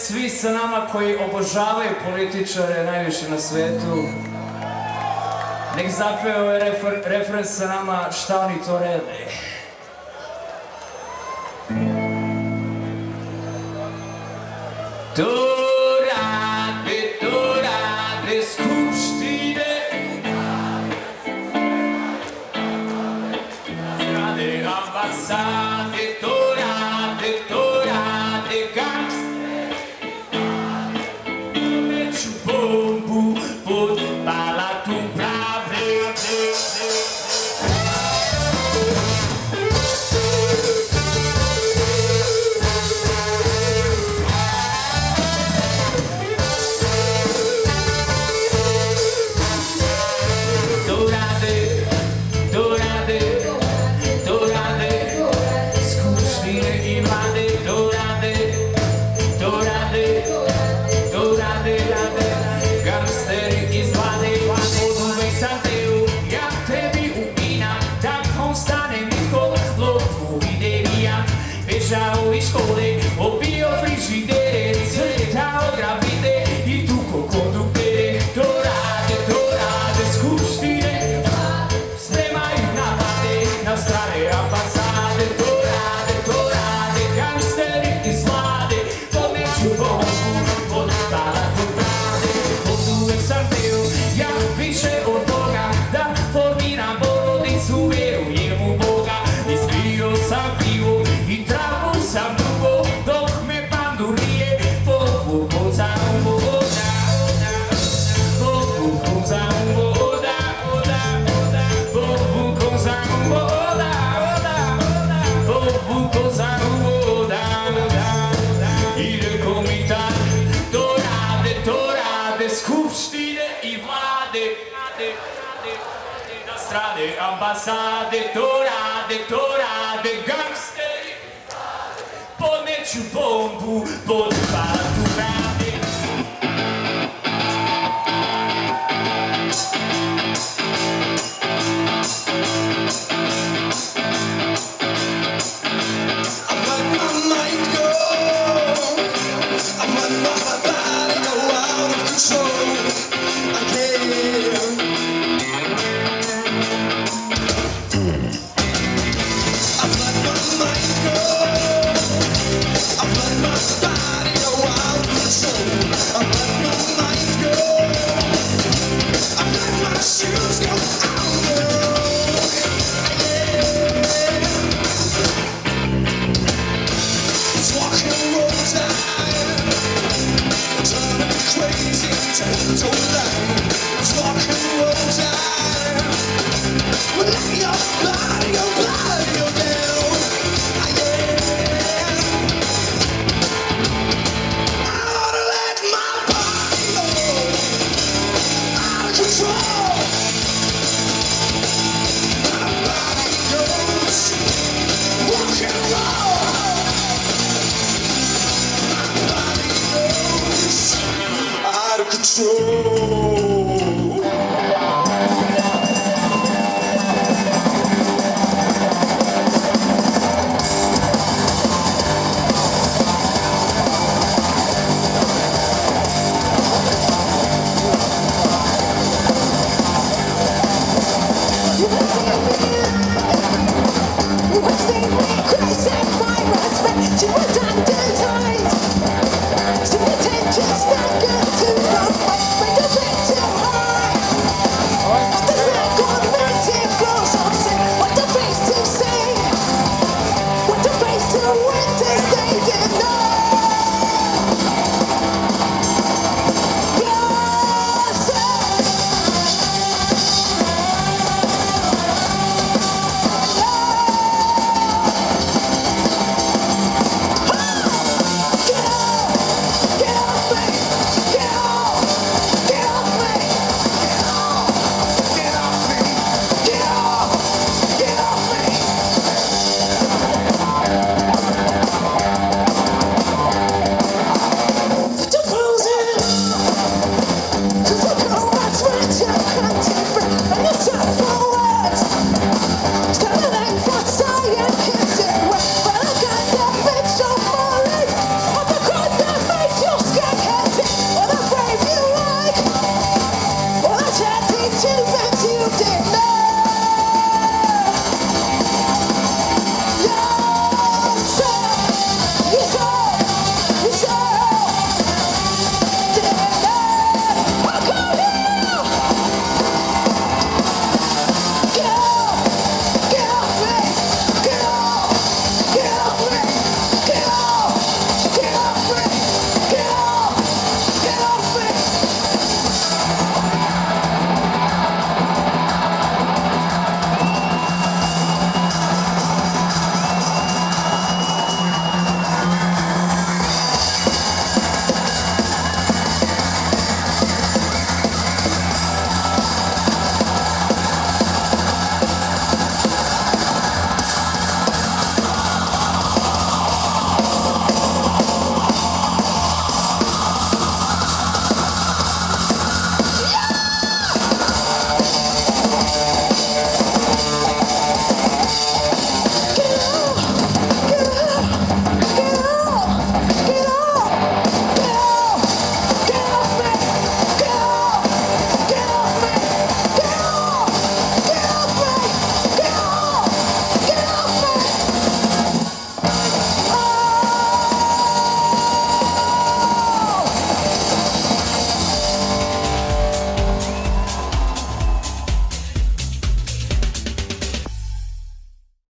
svi sa nama koji obožavaju političare najviše na svetu, nek zapeve ovaj refren sa nama šta oni to rede. To rade skupštine, rade ambasade, to rade gangster. Meću bombu pod palatu pravde. Bežao iz škole, opio frižidere, cvetao gravide i tuko konduktere. To rade skupštine, spremaju napade na strane ambasade. To rade gangsteri iz vlade, podmeću bombu pod palatu pravde. Od uvek sam teo, ja više od toga, da formiram porodicu, verujem u Boga. Ispio sam pivo i travu sam dugo, dok me bandurije povukao za uvoda. Povukao za uvoda, povukao za uvoda, povukao za uvoda. I rekao mi tad, to rade skupštine i vlade, na strane ambasade. To rade gangsteri, podmeću bombu pod palatu pravde. Control.